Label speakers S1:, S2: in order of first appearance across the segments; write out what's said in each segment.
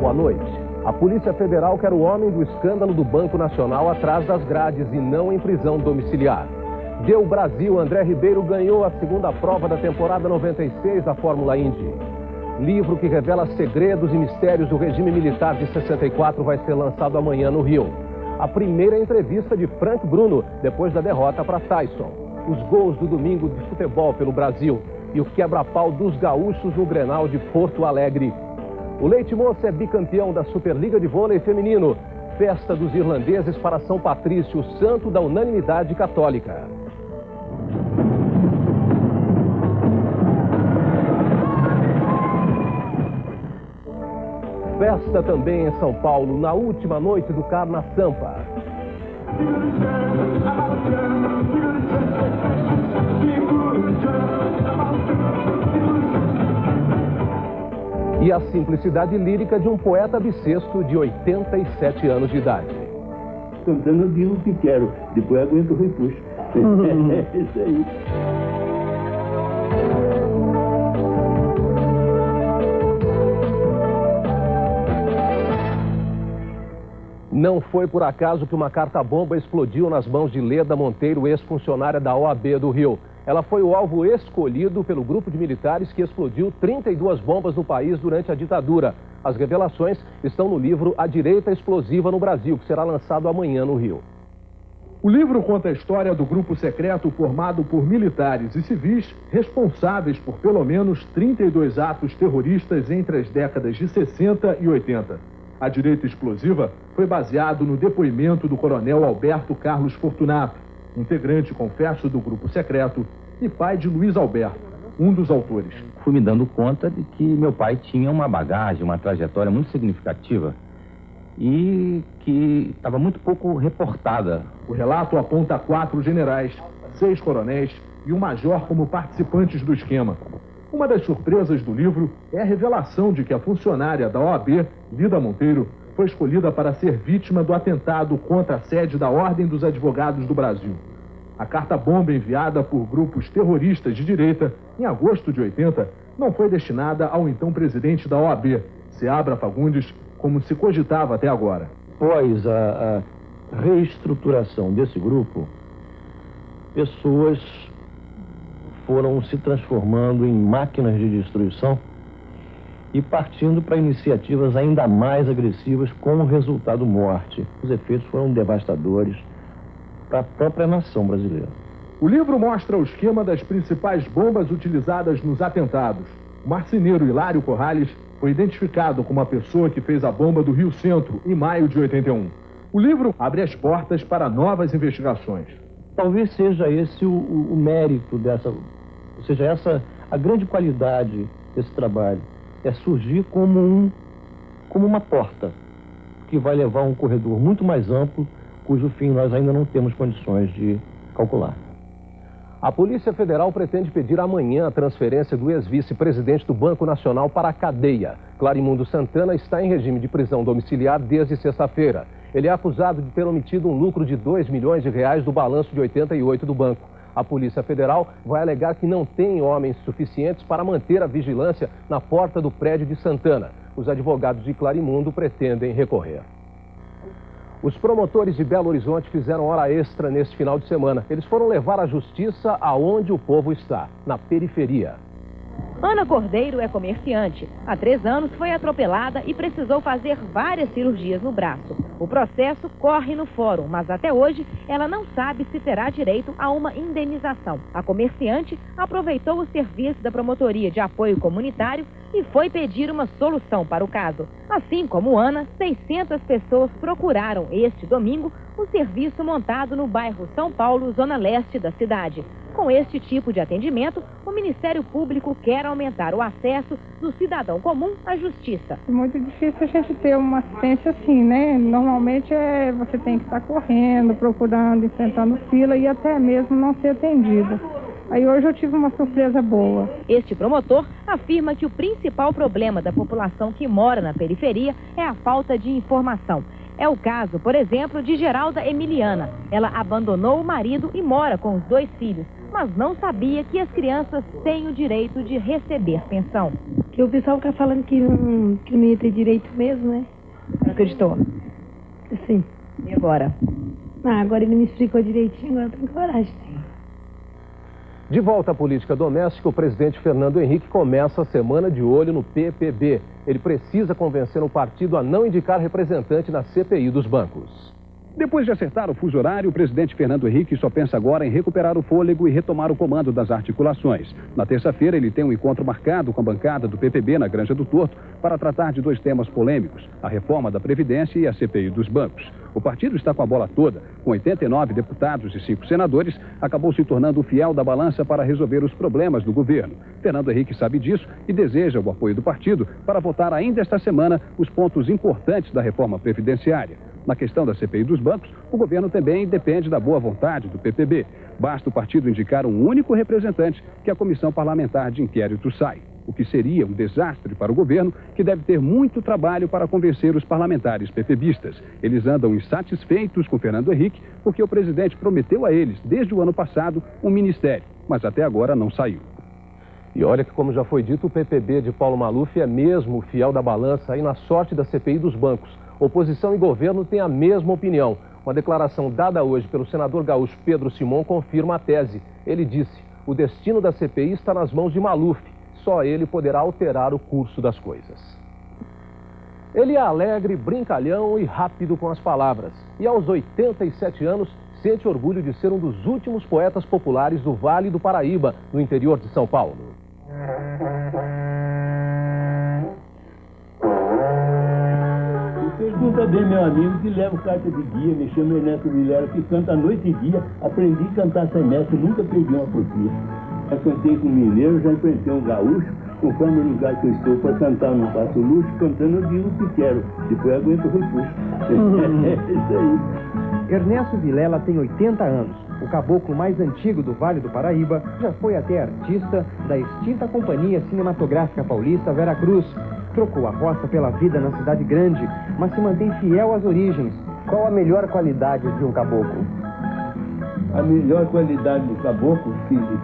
S1: boa noite. A Polícia Federal quer o homem do escândalo do Banco Nacional atrás das grades e não em prisão domiciliar. Deu Brasil, André Ribeiro ganhou a segunda prova da temporada 96 da Fórmula Indy. Livro que revela segredos e mistérios do regime militar de 64 vai ser lançado amanhã no Rio. A primeira entrevista de Frank Bruno, depois da derrota para Tyson. Os gols do domingo de futebol pelo Brasil e o quebra-pau dos gaúchos no Grenal de Porto Alegre. O Leite Moça é bicampeão da Superliga de Vôlei Feminino. Festa dos irlandeses para São Patrício, o santo da unanimidade católica. Festa também em São Paulo, na última noite do Carna Sampa. E a simplicidade lírica de um poeta bissexto de 87 anos de idade.
S2: Cantando eu digo o que quero, depois aguento o repuxo. É isso aí.
S1: Não foi por acaso que uma carta-bomba explodiu nas mãos de Leda Monteiro, ex-funcionária da OAB do Rio. Ela foi o alvo escolhido pelo grupo de militares que explodiu 32 bombas no país durante a ditadura. As revelações estão no livro A Direita Explosiva no Brasil, que será lançado amanhã no Rio.
S3: O livro conta a história do grupo secreto formado por militares e civis responsáveis por pelo menos 32 atos terroristas entre as décadas de 60 e 80. A Direita Explosiva foi baseado no depoimento do coronel Alberto Carlos Fortunato, integrante, confesso, do grupo secreto e pai de Luiz Alberto, um dos autores.
S4: Fui me dando conta de que meu pai tinha uma bagagem, uma trajetória muito significativa e que estava muito pouco reportada.
S3: O relato aponta 4 generais, 6 coronéis e um major como participantes do esquema. Uma das surpresas do livro é a revelação de que a funcionária da OAB, Leda Monteiro, foi escolhida para ser vítima do atentado contra a sede da Ordem dos Advogados do Brasil. A carta-bomba enviada por grupos terroristas de direita, em agosto de 80, não foi destinada ao então presidente da OAB, Seabra Fagundes, como se cogitava até agora.
S5: Após a reestruturação desse grupo, pessoas foram se transformando em máquinas de destruição e partindo para iniciativas ainda mais agressivas, com o resultado morte. Os efeitos foram devastadores para a própria nação brasileira.
S3: O livro mostra o esquema das principais bombas utilizadas nos atentados. O marceneiro Hilário Corrales foi identificado como a pessoa que fez a bomba do Rio Centro, em maio de 81. O livro abre as portas para novas investigações.
S5: Talvez seja esse o mérito dessa, ou seja, essa a grande qualidade desse trabalho. É surgir como uma porta que vai levar a um corredor muito mais amplo, cujo fim nós ainda não temos condições de calcular.
S1: A Polícia Federal pretende pedir amanhã a transferência do ex-vice-presidente do Banco Nacional para a cadeia. Clarimundo Santana está em regime de prisão domiciliar desde sexta-feira. Ele é acusado de ter omitido um lucro de R$2 milhões do balanço de 88 do banco. A Polícia Federal vai alegar que não tem homens suficientes para manter a vigilância na porta do prédio de Santana. Os advogados de Clarimundo pretendem recorrer. Os promotores de Belo Horizonte fizeram hora extra neste final de semana. Eles foram levar a justiça aonde o povo está, na periferia.
S6: Ana Cordeiro é comerciante. Há 3 anos foi atropelada e precisou fazer várias cirurgias no braço. O processo corre no fórum, mas até hoje ela não sabe se terá direito a uma indenização. A comerciante aproveitou o serviço da Promotoria de Apoio Comunitário e foi pedir uma solução para o caso. Assim como Ana, 600 pessoas procuraram este domingo o serviço montado no bairro São Paulo, zona leste da cidade. Com este tipo de atendimento, o Ministério Público quer aumentar o acesso do cidadão comum à justiça.
S7: É muito difícil a gente ter uma assistência assim, né? Normalmente você tem que estar correndo, procurando, enfrentando fila e até mesmo não ser atendido. Aí hoje eu tive uma surpresa boa.
S6: Este promotor afirma que o principal problema da população que mora na periferia é a falta de informação. É o caso, por exemplo, de Geralda Emiliana. Ela abandonou o marido e mora com os 2 filhos, mas não sabia que as crianças têm o direito de receber pensão.
S8: Que o pessoal fica falando que não ia ter direito mesmo, né?
S6: Não acreditou?
S8: Sim.
S6: E agora?
S8: Agora ele me explicou direitinho, agora eu tenho coragem.
S1: De volta à política doméstica, o presidente Fernando Henrique começa a semana de olho no PPB. Ele precisa convencer o partido a não indicar representante na CPI dos bancos.
S9: Depois de acertar o fuso horário, o presidente Fernando Henrique só pensa agora em recuperar o fôlego e retomar o comando das articulações. Na terça-feira, ele tem um encontro marcado com a bancada do PPB na Granja do Torto para tratar de 2 temas polêmicos, a reforma da Previdência e a CPI dos bancos. O partido está com a bola toda. Com 89 deputados e 5 senadores, acabou se tornando o fiel da balança para resolver os problemas do governo. Fernando Henrique sabe disso e deseja o apoio do partido para votar ainda esta semana os pontos importantes da reforma previdenciária. Na questão da CPI dos bancos, o governo também depende da boa vontade do PPB. Basta o partido indicar um único representante que a comissão parlamentar de inquérito sai. O que seria um desastre para o governo, que deve ter muito trabalho para convencer os parlamentares PPBistas. Eles andam insatisfeitos com Fernando Henrique porque o presidente prometeu a eles, desde o ano passado, um ministério, mas até agora não saiu.
S1: E olha que, como já foi dito, o PPB de Paulo Maluf é mesmo o fiel da balança aí na sorte da CPI dos bancos. Oposição e governo têm a mesma opinião. Uma declaração dada hoje pelo senador gaúcho Pedro Simon confirma a tese. Ele disse: o destino da CPI está nas mãos de Maluf. Só ele poderá alterar o curso das coisas. Ele é alegre, brincalhão e rápido com as palavras. E aos 87 anos, sente orgulho de ser um dos últimos poetas populares do Vale do Paraíba, no interior de São Paulo.
S2: Pergunta bem, meu amigo, que leva carta de guia, me chama Ernesto Vilela, que canta noite e dia. Aprendi a cantar sem mestre, nunca perdi uma porquia. Já cantei com mineiro, já enfrentei um gaúcho, conforme o lugar que eu estou para cantar, não faço luxo, cantando eu digo o que quero, depois aguento o repuxo. É isso aí.
S10: Ernesto Vilela tem 80 anos. O caboclo mais antigo do Vale do Paraíba já foi até artista da extinta Companhia Cinematográfica Paulista Vera Cruz. Trocou a roça pela vida na cidade grande, mas se mantém fiel às origens. Qual a melhor qualidade de um caboclo?
S2: A melhor qualidade do caboclo,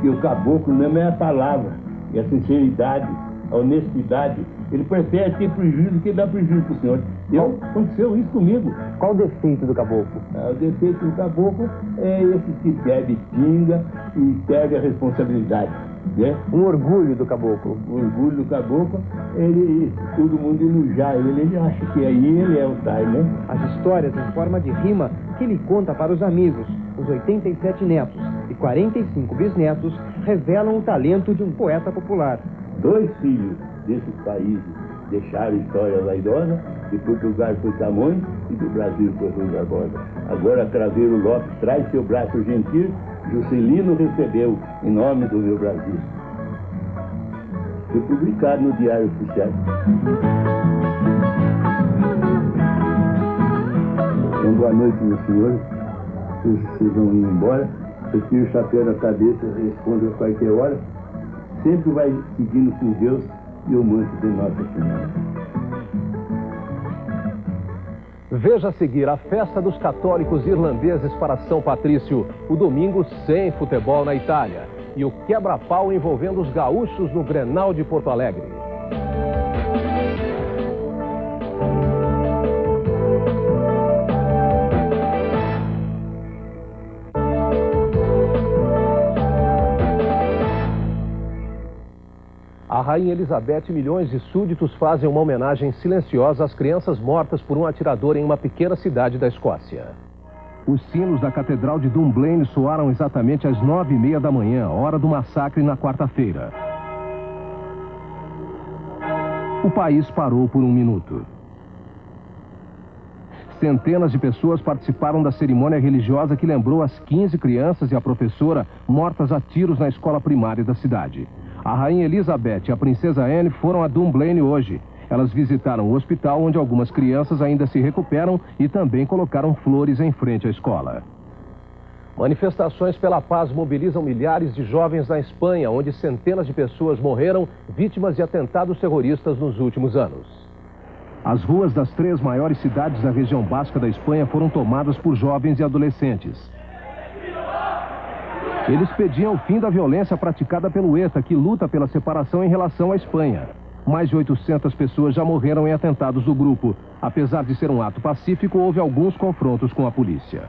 S2: que o caboclo mesmo é a palavra, é a sinceridade, a honestidade. Ele prefere ter prejuízo do que dar prejuízo para o senhor. Aconteceu isso comigo.
S10: Qual o defeito do caboclo?
S2: O defeito do caboclo é esse que bebe pinga e perde a responsabilidade. Né?
S10: Um orgulho do caboclo.
S2: O orgulho do caboclo, todo mundo elogiar ele acha que aí ele é o pai, né?
S10: As histórias em forma de rima que ele conta para os amigos, os 87 netos e 45 bisnetos, revelam o talento de um poeta popular.
S2: 2 filhos desses países deixaram história vaidosa, de Portugal foi Camões e do Brasil foi Rui Barbosa. Agora Craveiro Lopes traz seu braço gentil, Juscelino recebeu em nome do meu Brasil. Foi publicado no Diário Oficial. Então, boa noite, meus senhores. Vocês vão ir embora. Eu tiro o chapéu na cabeça, respondo a qualquer hora. Sempre vai seguindo com Deus e o manto de Nossa Senhora.
S1: Veja a seguir a festa dos católicos irlandeses para São Patrício, o domingo sem futebol na Itália, e o quebra-pau envolvendo os gaúchos no Grenal de Porto Alegre. A Rainha Elizabeth e milhões de súditos fazem uma homenagem silenciosa às crianças mortas por um atirador em uma pequena cidade da Escócia. Os sinos da Catedral de Dunblane soaram exatamente às 9h30 da manhã, hora do massacre na quarta-feira. O país parou por 1 minuto. Centenas de pessoas participaram da cerimônia religiosa que lembrou as 15 crianças e a professora mortas a tiros na escola primária da cidade. A Rainha Elizabeth e a Princesa Anne foram a Dunblane hoje. Elas visitaram o hospital onde algumas crianças ainda se recuperam e também colocaram flores em frente à escola. Manifestações pela paz mobilizam milhares de jovens na Espanha, onde centenas de pessoas morreram vítimas de atentados terroristas nos últimos anos. As ruas das 3 maiores cidades da região basca da Espanha foram tomadas por jovens e adolescentes. Eles pediam o fim da violência praticada pelo ETA, que luta pela separação em relação à Espanha. Mais de 800 pessoas já morreram em atentados do grupo. Apesar de ser um ato pacífico, houve alguns confrontos com a polícia.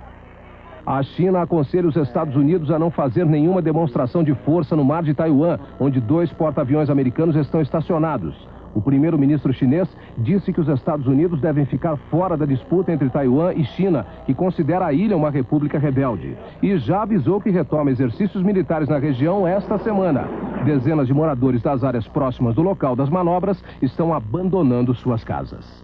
S1: A China aconselha os Estados Unidos a não fazer nenhuma demonstração de força no mar de Taiwan, onde 2 porta-aviões americanos estão estacionados. O primeiro-ministro chinês disse que os Estados Unidos devem ficar fora da disputa entre Taiwan e China, que considera a ilha uma república rebelde. E já avisou que retoma exercícios militares na região esta semana. Dezenas de moradores das áreas próximas do local das manobras estão abandonando suas casas.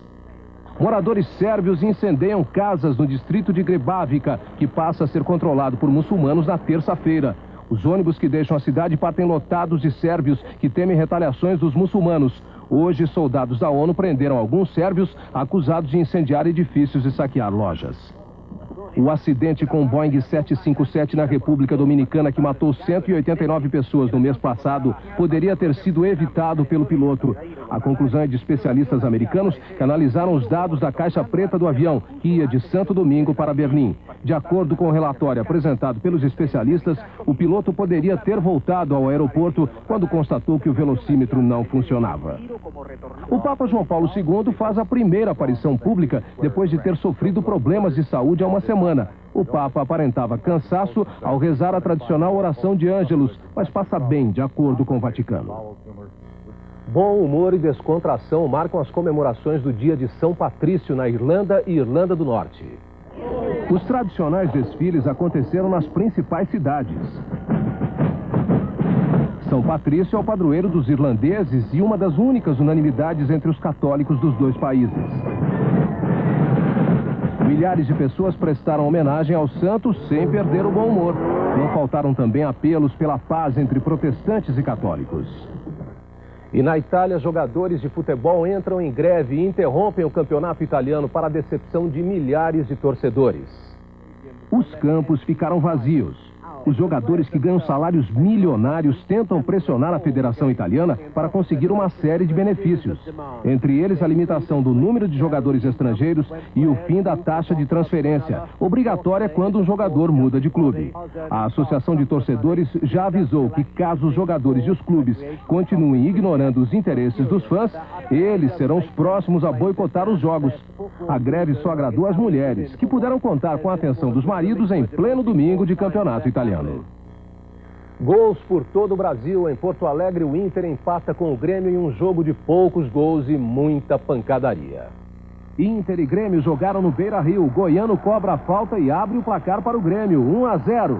S1: Moradores sérvios incendeiam casas no distrito de Grbavica, que passa a ser controlado por muçulmanos na terça-feira. Os ônibus que deixam a cidade partem lotados de sérvios que temem retaliações dos muçulmanos. Hoje, soldados da ONU prenderam alguns sérvios acusados de incendiar edifícios e saquear lojas. O acidente com o Boeing 757 na República Dominicana, que matou 189 pessoas no mês passado, poderia ter sido evitado pelo piloto. A conclusão é de especialistas americanos que analisaram os dados da caixa preta do avião, que ia de Santo Domingo para Berlim. De acordo com o relatório apresentado pelos especialistas, o piloto poderia ter voltado ao aeroporto quando constatou que o velocímetro não funcionava. O Papa João Paulo II faz a primeira aparição pública depois de ter sofrido problemas de saúde há uma semana. O Papa aparentava cansaço ao rezar a tradicional oração de Ângelus, mas passa bem, de acordo com o Vaticano. Bom humor e descontração marcam as comemorações do dia de São Patrício na Irlanda e Irlanda do Norte. Os tradicionais desfiles aconteceram nas principais cidades. São Patrício é o padroeiro dos irlandeses e uma das únicas unanimidades entre os católicos dos 2 países. Milhares de pessoas prestaram homenagem ao santo sem perder o bom humor. Não faltaram também apelos pela paz entre protestantes e católicos. E na Itália, jogadores de futebol entram em greve e interrompem o campeonato italiano para a decepção de milhares de torcedores. Os campos ficaram vazios. Os jogadores que ganham salários milionários tentam pressionar a Federação Italiana para conseguir uma série de benefícios. Entre eles, a limitação do número de jogadores estrangeiros e o fim da taxa de transferência, obrigatória quando um jogador muda de clube. A Associação de Torcedores já avisou que caso os jogadores e os clubes continuem ignorando os interesses dos fãs, eles serão os próximos a boicotar os jogos. A greve só agradou as mulheres, que puderam contar com a atenção dos maridos em pleno domingo de campeonato italiano. Gols por todo o Brasil. Em Porto Alegre, o Inter empata com o Grêmio em um jogo de poucos gols e muita pancadaria. Inter e Grêmio jogaram no Beira-Rio. Goiano cobra a falta e abre o placar para o Grêmio, 1-0.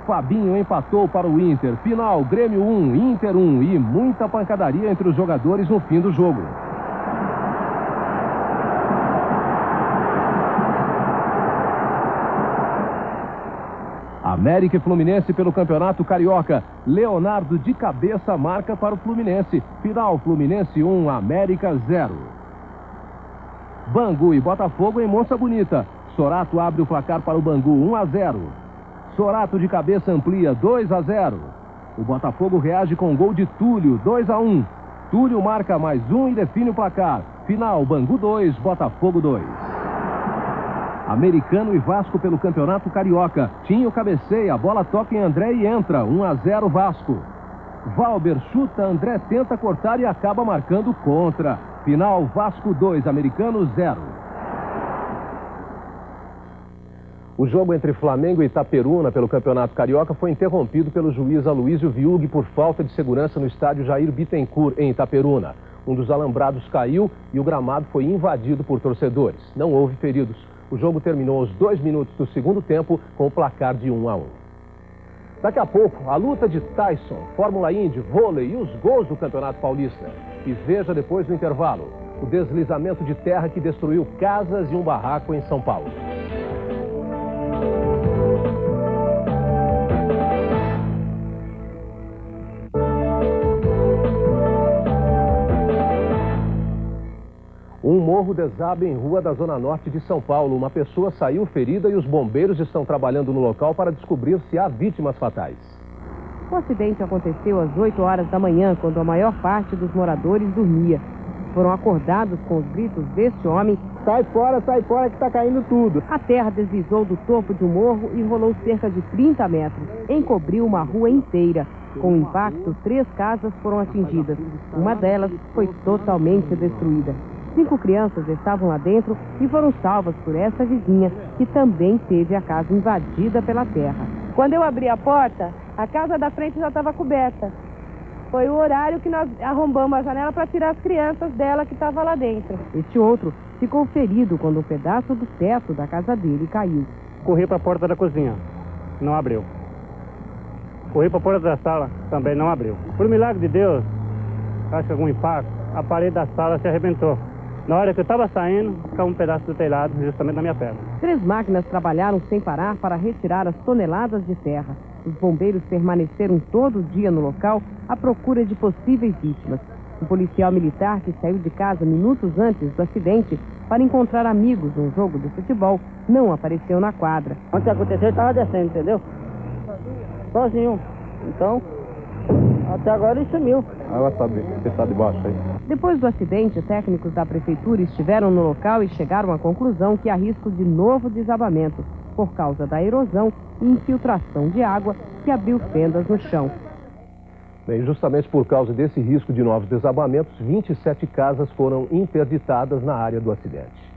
S1: Fabinho empatou para o Inter. Final, Grêmio 1, Inter 1 e muita pancadaria entre os jogadores no fim do jogo. América e Fluminense pelo Campeonato Carioca. Leonardo de cabeça marca para o Fluminense. Final, Fluminense 1, América 0. Bangu e Botafogo em Monça Bonita. Sorato abre o placar para o Bangu, 1-0. Sorato de cabeça amplia, 2-0. O Botafogo reage com gol de Túlio, 2-1. Túlio marca mais um e define o placar. Final, Bangu 2, Botafogo 2. Americano e Vasco pelo Campeonato Carioca. Tinho cabeceia, a bola toca em André e entra, 1-0 Vasco. Valber chuta, André tenta cortar e acaba marcando contra. Final, Vasco 2, Americano 0. O jogo entre Flamengo e Itaperuna pelo Campeonato Carioca foi interrompido pelo juiz Aloysio Viug por falta de segurança no estádio Jair Bittencourt, em Itaperuna. Um dos alambrados caiu e o gramado foi invadido por torcedores. Não houve feridos. O jogo terminou aos 2 minutos do segundo tempo com o placar de 1-1. Daqui a pouco, a luta de Tyson, Fórmula Indy, vôlei e os gols do Campeonato Paulista. E veja depois do intervalo, o deslizamento de terra que destruiu casas e um barraco em São Paulo. Um morro desaba em rua da Zona Norte de São Paulo. Uma pessoa saiu ferida e os bombeiros estão trabalhando no local para descobrir se há vítimas fatais.
S11: O acidente aconteceu às 8 horas da manhã, quando a maior parte dos moradores dormia. Foram acordados com os gritos deste homem
S12: sai fora que tá caindo tudo.
S11: A terra deslizou do topo de um morro e rolou cerca de 30 metros. Encobriu uma rua inteira. Com o impacto, 3 casas foram atingidas. Uma delas foi totalmente destruída. 5 crianças estavam lá dentro e foram salvas por essa vizinha, que também teve a casa invadida pela terra.
S13: Quando eu abri a porta, a casa da frente já estava coberta. Foi o horário que nós arrombamos a janela para tirar as crianças dela que estavam lá dentro.
S11: Este outro ficou ferido quando um pedaço do teto da casa dele caiu.
S14: Corri para a porta da cozinha, não abriu. Corri para a porta da sala, também não abriu. Por milagre de Deus, acho que algum impacto, a parede da sala se arrebentou. Na hora que eu estava saindo, caiu um pedaço do telhado, justamente na minha perna.
S11: 3 máquinas trabalharam sem parar para retirar as toneladas de terra. Os bombeiros permaneceram todo o dia no local à procura de possíveis vítimas. Um policial militar que saiu de casa minutos antes do acidente para encontrar amigos num jogo de futebol não apareceu na quadra.
S15: Antes de acontecer, ele estava descendo, entendeu? Sozinho. Então, até agora ele sumiu.
S16: Ela sabe que está debaixo aí.
S11: Depois do acidente, técnicos da prefeitura estiveram no local e chegaram à conclusão que há risco de novo desabamento por causa da erosão e infiltração de água que abriu fendas no chão.
S1: Bem, justamente por causa desse risco de novos desabamentos, 27 casas foram interditadas na área do acidente.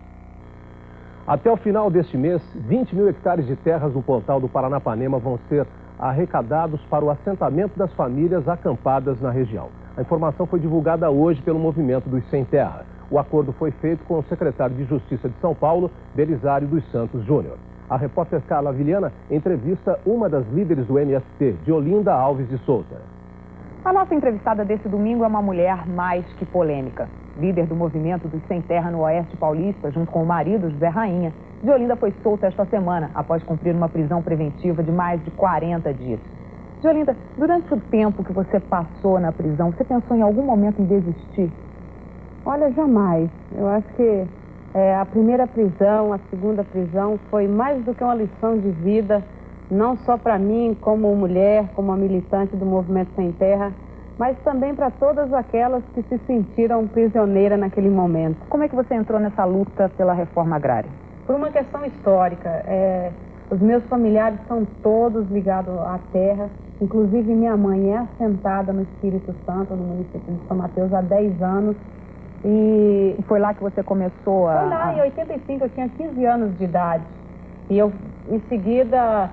S1: Até o final deste mês, 20 mil hectares de terras no Pontal do Paranapanema vão ser arrecadados para o assentamento das famílias acampadas na região. A informação foi divulgada hoje pelo Movimento dos Sem Terra. O acordo foi feito com o secretário de Justiça de São Paulo, Belisário dos Santos Júnior. A repórter Carla Vilhana entrevista uma das líderes do MST, de Olinda Alves de Souza.
S17: A nossa entrevistada desse domingo é uma mulher mais que polêmica. Líder do Movimento dos Sem Terra no Oeste Paulista, junto com o marido José Rainha, Diolinda foi solta esta semana, após cumprir uma prisão preventiva de mais de 40 dias. Diolinda, durante o tempo que você passou na prisão, você pensou em algum momento em desistir?
S8: Olha, jamais. Eu acho que a primeira prisão, a segunda prisão, foi mais do que uma lição de vida, não só para mim, como mulher, como uma militante do Movimento Sem Terra, mas também para todas aquelas que se sentiram prisioneiras naquele momento.
S17: Como é que você entrou nessa luta pela reforma agrária?
S8: Por uma questão histórica. Os meus familiares são todos ligados à terra, inclusive minha mãe é assentada no Espírito Santo, no município de São Mateus, há 10 anos.
S17: E foi lá que você começou a...
S8: Foi lá, em 85, eu tinha 15 anos de idade. E eu, em seguida,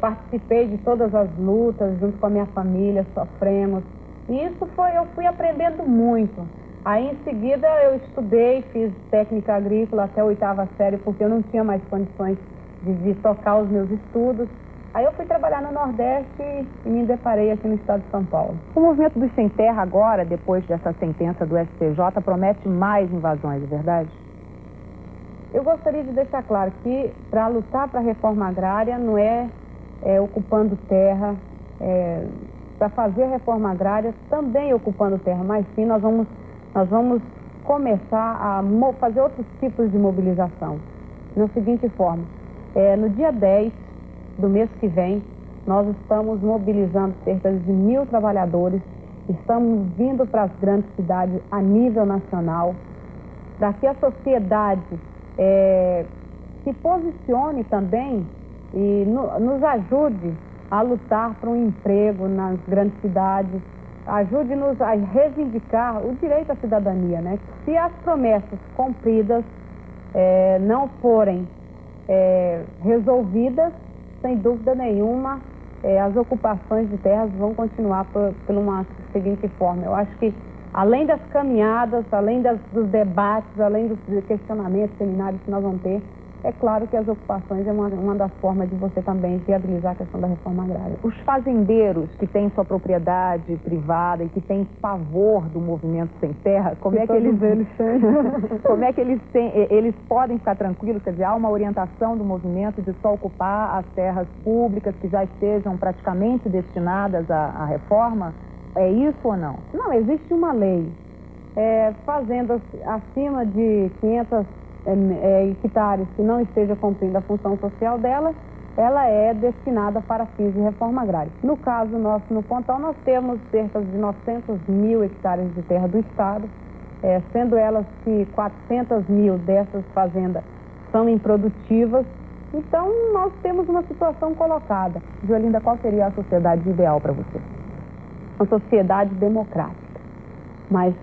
S8: participei de todas as lutas, junto com a minha família, sofremos. E isso eu fui aprendendo muito. Aí, em seguida, eu estudei, fiz técnica agrícola até a 8ª série, porque eu não tinha mais condições de tocar os meus estudos. Aí eu fui trabalhar no Nordeste e me deparei aqui no estado de São Paulo.
S17: O Movimento dos Sem Terra agora, depois dessa sentença do STJ, promete mais invasões, é verdade?
S8: Eu gostaria de deixar claro que para lutar para a reforma agrária não é ocupando terra, para fazer a reforma agrária também ocupando terra, mas sim nós vamos começar a fazer outros tipos de mobilização. Da seguinte forma, no dia 10 do mês que vem, nós estamos mobilizando cerca de 1.000 trabalhadores, estamos vindo para as grandes cidades a nível nacional, para que a sociedade se posicione também e nos ajude a lutar por um emprego nas grandes cidades, ajude-nos a reivindicar o direito à cidadania, né? Se as promessas cumpridas não forem resolvidas, sem dúvida nenhuma, as ocupações de terras vão continuar por uma seguinte forma. Eu acho que, além das caminhadas, além dos debates, além dos questionamentos, seminários que nós vamos ter, é claro que as ocupações é uma das formas de você também viabilizar a questão da reforma agrária.
S17: Os fazendeiros que têm sua propriedade privada e que têm pavor do Movimento Sem Terra, como é que eles como é que eles podem ficar tranquilos? Quer dizer, há uma orientação do movimento de só ocupar as terras públicas que já estejam praticamente destinadas à reforma? É isso ou não?
S8: Não, existe uma lei. Fazendas acima de 500 hectares que não esteja cumprindo a função social dela, ela é destinada para fins de reforma agrária. No caso nosso, no Pontal, nós temos cerca de 900 mil hectares de terra do Estado sendo elas que 400 mil dessas fazendas são improdutivas. Então, nós temos uma situação colocada. Diolinda, qual seria a sociedade ideal para você? Uma sociedade democrática, mas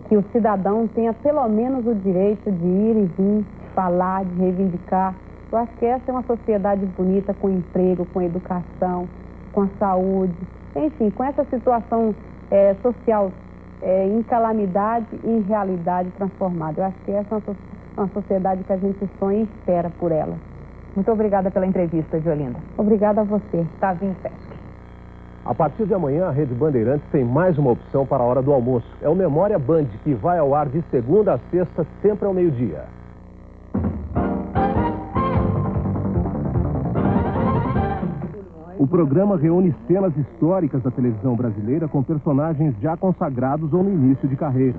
S8: que o cidadão tenha pelo menos o direito de ir e vir, de falar, de reivindicar. Eu acho que essa é uma sociedade bonita, com emprego, com educação, com a saúde, enfim, com essa situação social em calamidade e em realidade transformada. Eu acho que essa é uma sociedade que a gente sonha e espera por ela.
S17: Muito obrigada pela entrevista, Diolinda.
S8: Obrigada a você.
S17: Tavim Sesc.
S1: A partir de amanhã, a Rede Bandeirantes tem mais uma opção para a hora do almoço. É o Memória Band, que vai ao ar de segunda a sexta, sempre ao meio-dia. O programa reúne cenas históricas da televisão brasileira com personagens já consagrados ou no início de carreira.